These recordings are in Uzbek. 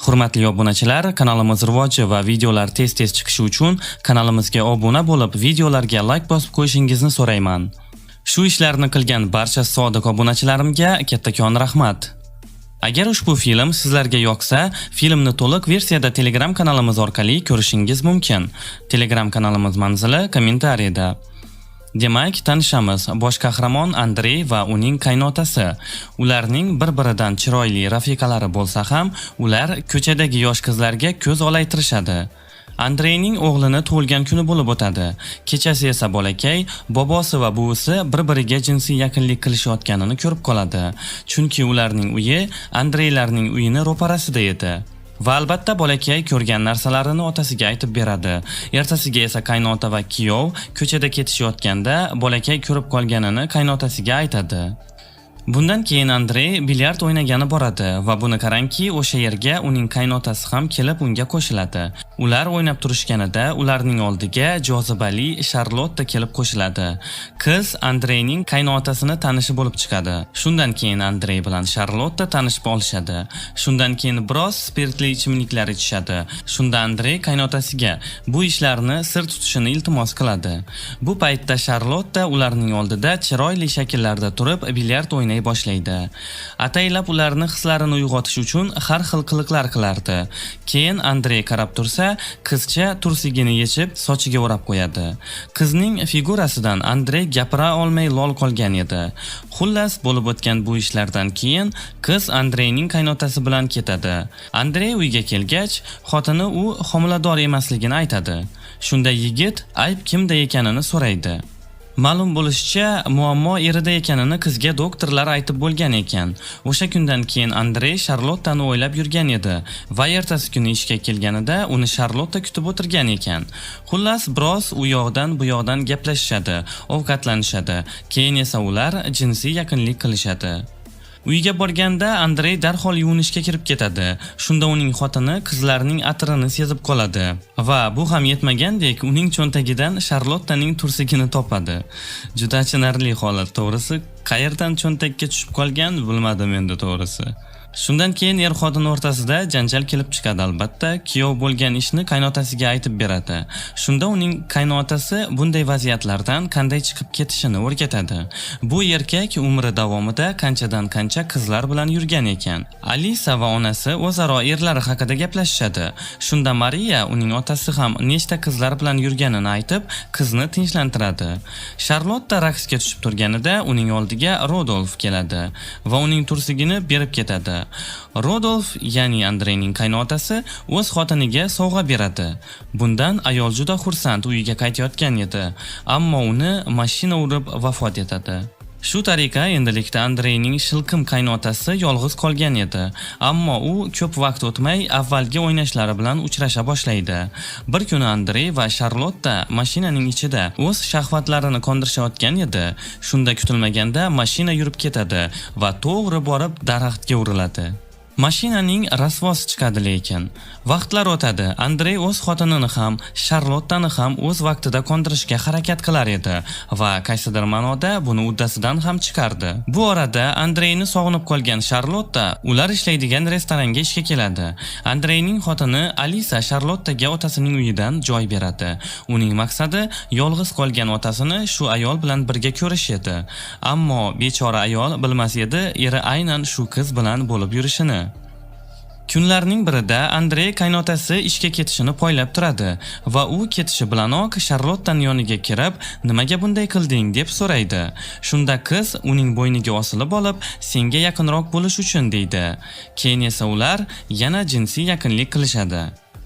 Hurmatli obunachilar, kanalimiz rivoji va videolar tez-tez chiqishi uchun kanalimizga obuna bo'lib, videolarga like bosib qo'yishingizni so'rayman. Shu ishlarni qilgan barcha sodiq obunachilarimga kattakon rahmat. Agar ushbu film sizlarga yoqsa, filmni to'liq versiyada Telegram kanalimiz orqali ko'rishingiz mumkin. Telegram kanalimiz manzili kommentariyada. Demak, tanishamiz. Bosh qahramon Andrey va uning qaynotasi. Ularning bir-biridan chiroyli rafiqalari bo'lsa ham, ular ko'chadagi yosh qizlarga ko'z olaytirishadi. Andreyning o'g'lini tug'ilgan kuni bo'lib o'tadi. Kechasi esa bolakay bobosi va buvisi bir-biriga jinsiy yaqinlik qilishayotganini ko'rib qoladi. Chunki ularning uyi Andreylarning uyini ro'parasida edi. Va albatta bolakay ko'rgan narsalarini otasiga aytib beradi. Ertasiga esa qaynota va kuyov ko'chada ketishayotganda bolakay ko'rib qolganini qaynotasiga aytadi. Bundan keyin Andrey bilyard o'ynagani boradi va buni qarangki, o'sha yerga uning qaynotasi ham kelib unga qo'shiladi. Ular o'ynab turishganida ularning oldiga jozibali Charlotte kelib qo'shiladi. Qiz Andreyning qaynotasini tanishi bo'lib chiqadi. Shundan keyin Andrey bilan Charlotte tanishib olishadi. Shundan keyin biroz spirtli ichimliklar ichishadi. Shunda Andrey qaynotasiga bu ishlarni sir tutishini iltimos qiladi. Bu paytda Charlotte ularning oldida chiroyli shakllarda turib bilyard o'ynay boshlaydi. Ataylab ularni hislarini uyg'otish uchun har xil qiliqlar qilardi. Keyin Andrey qarab tursa, qizcha tursigini yechib sochiga o'rab qo'yadi. Qizning figurasidan Andrey gapira olmay lol qolgan edi. Xullas, bo'lib o'tgan bu ishlardan keyin qiz Andreyning qaynotasi bilan ketadi. Andrey uyga kelgach, xotini u homilador emasligini aytadi. Shunda yigit ayb kimda ekanini so'raydi. Ma'lum bo'lishicha, muammo erida ekanini qizga doktorlar aytib bo'lgan ekan. O'sha kundan keyin Andrey Charlottani o'ylab yurgan edi va ertasi kuni ishga kelganida uni Charlotte kutib o'tirgan ekan. Xullas, biroz u yoqdan bu yoqdan gaplashishadi, ovqatlanishadi. Keyin esa ular jinsiy yaqinlik qilishadi. Uyga borganda Andrey darhol yuvinishga kirib ketadi. Shunda uning xotini qizlarning atirini sezib qoladi va bu ham yetmagandek uning cho'ntagidan Charlottening tursigini topadi. Juda achinarli holat, to'g'risi. Qayerdan cho'ntakka tushib qolgan bilmadim endi to'g'risi. Shundan keyin er-xotin o'rtasida janjal kelib chiqadi albatta. Kuyov bo'lgan ishni qaynotasiga aytib beradi. Shunda uning qaynotasi bunday vaziyatlardan qanday chiqib ketishini o'rgatadi. Bu erkak umri davomida qanchadan qancha qizlar bilan yurgan ekan. Alisa va onasi o'zaro erlari haqida gaplashishadi. Shunda Maria uning otasi ham nechta qizlar bilan yurganini aytib, qizni tinchlantiradi. Charlotte raqsga tushib turganida uning oldiga Rodolf keladi va uning tursigini berib ketadi. Rodolf, ya'ni Andreyning qaynotasi, o'z xotiniga sovg'a beradi. Bundan ayol juda xursand uyiga qaytayotgan edi, ammo uni mashina urib vafot etadi. Shu tariqa endilikda Andreyning shilqim qaynotasi yolg'iz qolgan edi, ammo u ko'p vaqt o'tmay avvalgi o'ynashlari bilan uchrasha boshlaydi. Bir kuni Andrey va Charlotte mashinaning ichida o'z shahvatlarini qondirishayotgan edi. Shunda kutilmaganda mashina yurib ketadi va to'g'ri borib daraxtga uriladi. Mashinaning rasvosi chiqadi lekin. Vaqtlar o'tadi. Andrey o'z xotinini ham, Charlottani ham o'z vaqtida qondirishga harakat qilar edi va qaysidir ma'noda buni uddasidan ham chiqardi. Bu orada Andreyni sog'inib qolgan Charlotte ular ishlaydigan restoranga ishga keladi. Andreyning xotini Alisa Charlotte'ga otasining uyidan joy beradi. Uning maqsadi yolg'iz qolgan otasini shu ayol bilan birga ko'rish edi. Ammo bechora ayol bilmas edi, eri aynan shu qiz bilan bo'lib yurishini. Kunlarning birida Andrey qaynotasi ishga ketishini poylab turadi va u ketishi bilanoq Charlottening yoniga kirib, "Nimaga bunday qilding?" deb so'raydi. Shunda qiz uning bo'yniga osilib olib, "Senga yaqinroq bo'lish uchun" deydi. Keyin esa ular yana jinsiy yaqinlik qilishadi.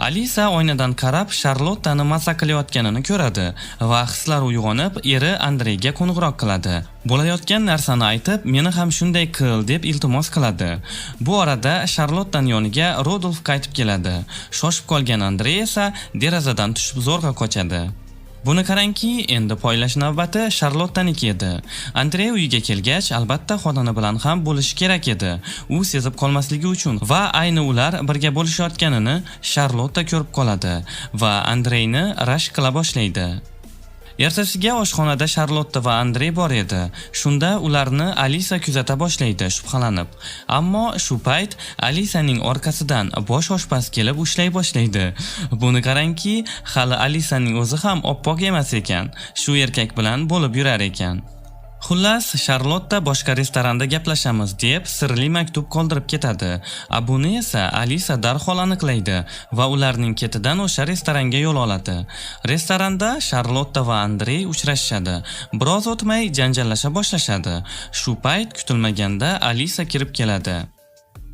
Alisa oynadan qarab Charlotte'ni mazza qilayotganini ko'radi va hislari uyg'onib, eri Andreyga qo'ng'iroq qiladi. Bo'layotgan narsani aytib, "Meni ham shunday qil" deb iltimos qiladi. Bu orada Charlottening yoniga Rodolf qaytib keladi. Shoshib qolgan Andrey esa derazadan tushib zo'rg'a qochadi. Buni qarangki, endi poylash navbati Charlotteniki edi. Andrey uyiga kelgach, albatta xotini bilan ham bo'lishi kerak edi. U sezib qolmasligi uchun va ayni ular birga bo'lishayotganini Charlotte ko'rib qoladi va Andreyni rashk qila boshlaydi. Ertasiga oshxonada Charlotte va Andrey bor edi. Shunda ularni Alisa kuzata boshlaydi, shubhalanib. Ammo shu payt Alisaning orqasidan bosh oshpaz kelib ushlay boshlaydi. Buni qarangki, hali Alisaning o'zi ham oppoq emas ekan. Shu erkak bilan bo'lib yurar ekan. Xullas, Charlotte boshqa restoranda gaplashamiz deb sirli maktub qoldirib ketadi. Buni esa Alisa darhol aniqlaydi va ularning ketidan o'sha restoranga yo'l oladi. Restoranda Charlotte va Andrey uchrashishadi. Biroz o'tmay janjallasha boshlashadi. Shu payt kutilmaganda Alisa kirib keladi.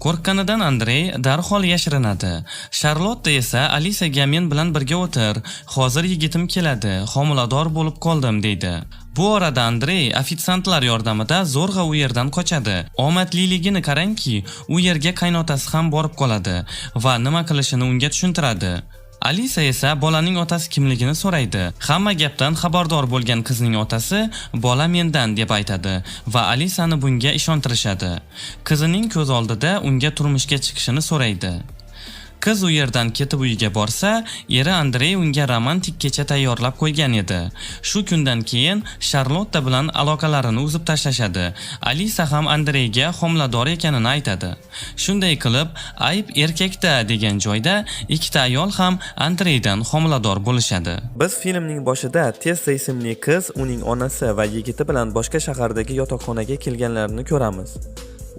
Qo'rqqanidan Andrey darhol yashirinadi. Charlotte esa Alisaga men bilan birga o'tir, hozir yigitim keladi, homilador bo'lib qoldim deydi. Bu orada Andrey ofitsiantlar yordamida zo'rg'a u yerdan qochadi. Omadliligini qarangki, u yerga qaynotasi ham borib qoladi va nima qilishini unga tushuntiradi. Alisa esa bolaning otasi kimligini so'raydi. Hamma gapdan xabardor bo'lgan qizning otasi bola mendan deb aytadi va Alisani bunga ishontirishadi. Qizining ko'z oldida unga turmushga chiqishini so'raydi. Qiz u yerdan ketib uyiga borsa, eri Andrey unga romantik kecha tayyorlab qo'ygan edi. Shu kundan keyin Charlotte bilan aloqalarini uzib tashlashadi. Alisa ham Andreyga homilador ekanini aytadi. Shunday qilib, ayb erkakda degan joyda ikkita ayol ham Andreydan homilador bo'lishadi. Biz filmning boshida Tessa ismli qiz, uning onasi va yigiti bilan boshqa shahardagi yotoqxonaga kelganlarini ko'ramiz.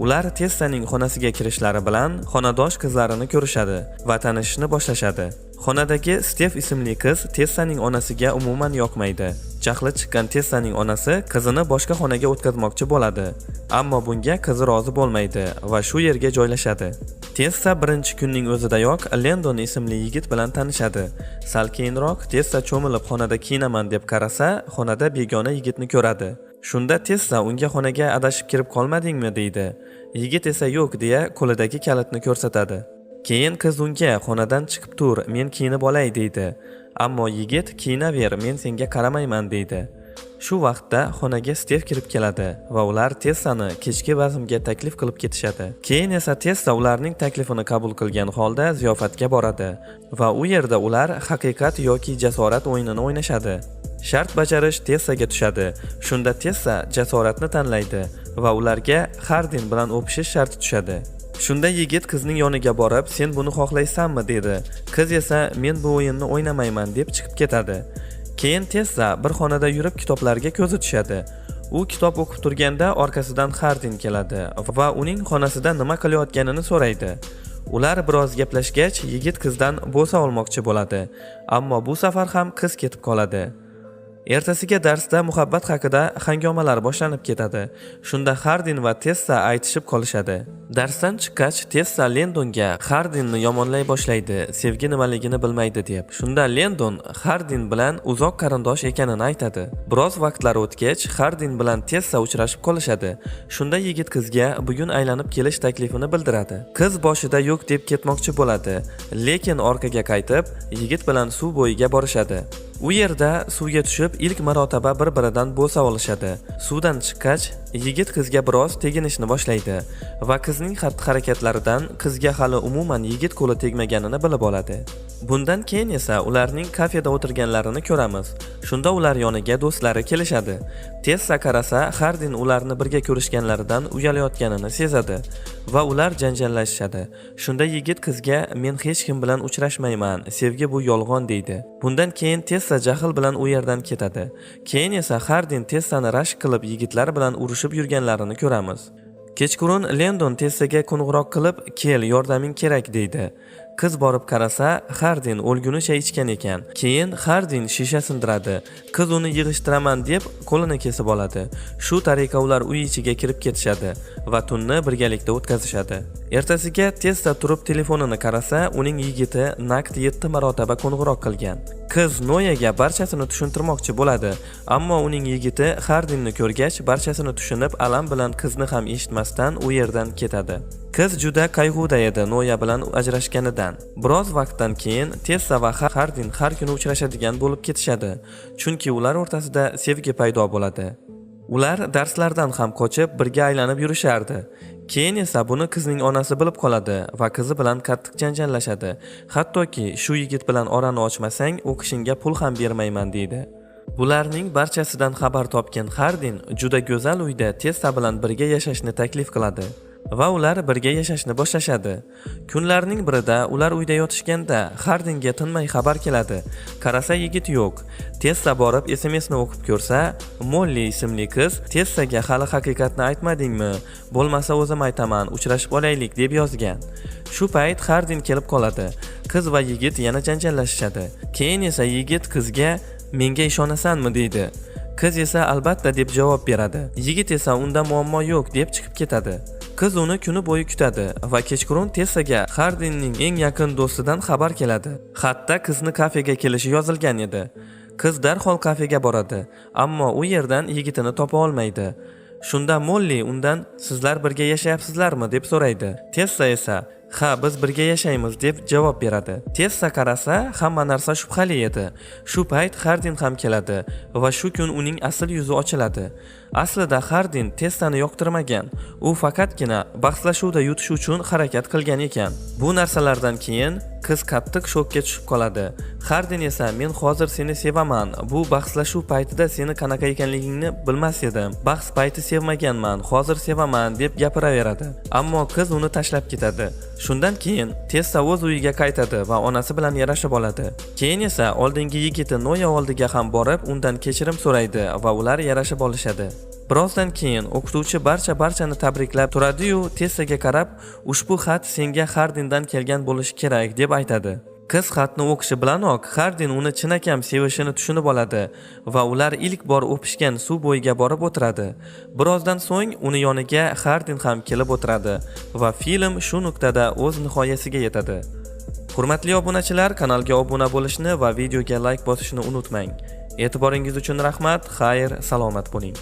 Ular Tessaning xonasiga kirishlari bilan xonadosh qizlarini ko'rishadi va tanishishni boshlashadi. Xonadagi Stef ismli qiz Tessaning onasiga umuman yoqmaydi. Jahli chiqqan Tessaning onasi qizini boshqa xonaga o'tkazmoqchi bo'ladi, ammo bunga qizi rozi bo'lmaydi va shu yerga joylashadi. Tessa birinchi kunning o'zidayoq Lendon ismli yigit bilan tanishadi. Sal keyinroq Tessa cho'milib xonada kiyinaman deb qarasa, xonada begona yigitni ko'radi. Shunda Tessa unga xonaga adashib kirib qolmadingmi deydi. Yigit esa yo'q deya qo'lidagi kalitni ko'rsatadi. Keyin qiz unga xonadan chiqib tur, men kiyinib olay deydi. Ammo yigit kiyinaver, men senga qaramayman deydi. Shu vaqtda xonaga Stef kirib keladi va ular Tessani kechki bazmga taklif qilib ketishadi. Keyin esa Tessa ularning taklifini qabul qilgan holda ziyofatga boradi va u yerda ular haqiqat yoki jasorat o'yinini o'ynashadi. Shart bajarish Tessaga tushadi. Shunda Tessa jasoratni tanlaydi va ularga Hardin bilan o'pishish sharti tushadi. Shunda yigit qizning yoniga borib, "Sen buni xohlaysanmi?" dedi. Qiz esa, "Men bu o'yinni o'ynamayman" deb chiqib ketadi. Keyin Tessa bir xonada yurib kitoblarga ko'zi tushadi. U kitob o'qib turganda orqasidan Hardin keladi va uning xonasida nima qilayotganini so'raydi. Ular biroz gaplashgach, yigit qizdan bo'sa olmoqchi bo'ladi, ammo bu safar ham qiz ketib qoladi. Ertasiga darsda muhabbat haqida hangomalar boshlanib ketadi. Shunda Hardin va Tessa aytishib qolishadi. Darsdan chiqqach, Tessa Lendonga Hardinni yomonlay boshlaydi, sevgi nimaligini bilmaydi deb. Shunda Lendon Hardin bilan uzoq qarindosh ekanini aytadi. Biroz vaqtlar o'tgach, Hardin bilan Tessa uchrashib qolishadi. Shunda yigit qizga bugun aylanib kelish taklifini bildiradi. Qiz boshida yo'q deb ketmoqchi bo'ladi, lekin orqaga qaytib, yigit bilan suv bo'yiga borishadi. U yerda suvga tushib ilk marotaba bir-biridan bo'sa olishadi. Suvdan chiqqach, yigit qizga biroz teginishni boshlaydi va qizning xatti-harakatlaridan qizga hali umuman yigit qo'li tegmaganini bilib oladi. Bundan keyin esa ularning kafeda o'tirganlarini ko'ramiz. Shunda ular yoniga do'stlari kelishadi. Tessa qarasa, Hardin ularni birga ko'rishganlaridan uyalayotganini sezadi va ular janjallashishadi. Shunda yigit qizga, "Men hech kim bilan uchrashmayman, sevgi bu yolg'on" deydi. Bundan keyin Tessa jahl bilan u yerdan ketadi. Keyin esa Hardin Tessani rashk qilib yigitlar bilan urushib yurganlarini ko'ramiz. Kechqurun Lendon Tessaga qo'ng'iroq qilib, "Kel, yordaming kerak" deydi. Qiz borib qarasa, Hardin o'lgunicha ichgan ekan. Keyin Hardin shisha sindiradi. Qiz uni yig'ishtiraman deb qo'lini kesib oladi. Shu tariqa ular uy ichiga kirib ketishadi va tunni birgalikda o'tkazishadi. Ertasiga Tessa turib telefonini qarasa, uning yigiti naqd 7 marotaba qo'ng'iroq qilgan. Qiz Noyaga barchasini tushuntirmoqchi bo'ladi, ammo uning yigiti Hardinni ko'rgach, barchasini tushunib, alam bilan qizni ham eshitmasdan u yerdan ketadi. Qiz juda qayg'uda edi Noya bilan ajrashganidan. Biroz vaqtdan keyin Tessa va Hardin har kuni uchrashadigan bo'lib ketishadi, chunki ular o'rtasida sevgi paydo bo'ladi. Ular darslardan ham qochib birga aylanib yurishardi. Keyin esa buni qizning onasi bilib qoladi va qizi bilan qattiq janjallashadi. Hattoki shu yigit bilan orani ochmasang, o'qishingga pul ham bermayman deydi. Bularning barchasidan xabar topgan Hardin juda go'zal uyda Tessa bilan birga yashashni taklif qiladi va ular birga yashashni boshlashadi. Kunlarning birida ular uyda yotishganda Hardinga tinmay xabar keladi. Qarasa yigit yo'q. Tessa borib SMSni o'qib ko'rsa, Molly ismli qiz Tessaga hali haqiqatni aytmadingmi? Bo'lmasa o'zim aytaman, uchrashib olaylik deb yozgan. Shu payt Hardin kelib qoladi. Qiz va yigit yana janjallashishadi. Keyin esa yigit qizga "Menga ishonasanmi?" deydi. Qiz esa "Albatta" deb javob beradi. Yigit esa "Unda muammo yo'q" deb chiqib ketadi. Qiz uni kuni bo'yi kutadi va kechqurun Tessaga Hardinning eng yaqin do'stidan xabar keladi. Xatda qizni kafega kelishi yozilgan edi. Qiz darhol kafega boradi, ammo u yerdan yigitini topa olmaydi. Shunda Molly undan "Sizlar birga yashayapsizlarmi?" deb so'raydi. Tessa esa "Ha, biz birga yashaymiz" deb javob beradi. Tessa qarasa, hamma narsa shubhali edi. Shu payt Hardin ham keladi va shu kun uning asl yuzi ochiladi. Aslida Hardin Tessani yoqtirmagan. U faqatgina bahslashuvda yutish uchun harakat qilgan ekan. Bu narsalardan keyin qiz qattiq shokka tushib qoladi. Hardin esa "Men hozir seni sevaman. Bu bahslashuv paytida seni qanaqa ekanligingni bilmas edim. Bahs payti sevmaganman, hozir sevaman" deb gapiraveradi. Ammo qiz uni tashlab ketadi. Shundan keyin Tessa o'z uyiga qaytadi va onasi bilan yarashib oladi. Keyin esa oldingi yigiti Noya oldiga ham borib, undan kechirim so'raydi va ular yarashib olishadi. Birozdan keyin o'qituvchi barchani tabriklab turadi-yu, Tessaga qarab, "Ushbu xat senga Hardindan kelgan bo'lishi kerak" deb aytadi. Qiz xatni o'qishi bilanoq Hardin uni chinakam sevishini tushunib oladi va ular ilk bor o'pishgan suv bo'yiga borib o'tiradi. Birozdan so'ng uni yoniga Hardin ham kelib o'tiradi va film shu nuqtada o'z nihoyasiga yetadi. Hurmatli obunachilar, kanalga obuna bo'lishni va videoga like bosishni unutmang. E'tiboringiz uchun rahmat. Xayr, salomat bo'ling.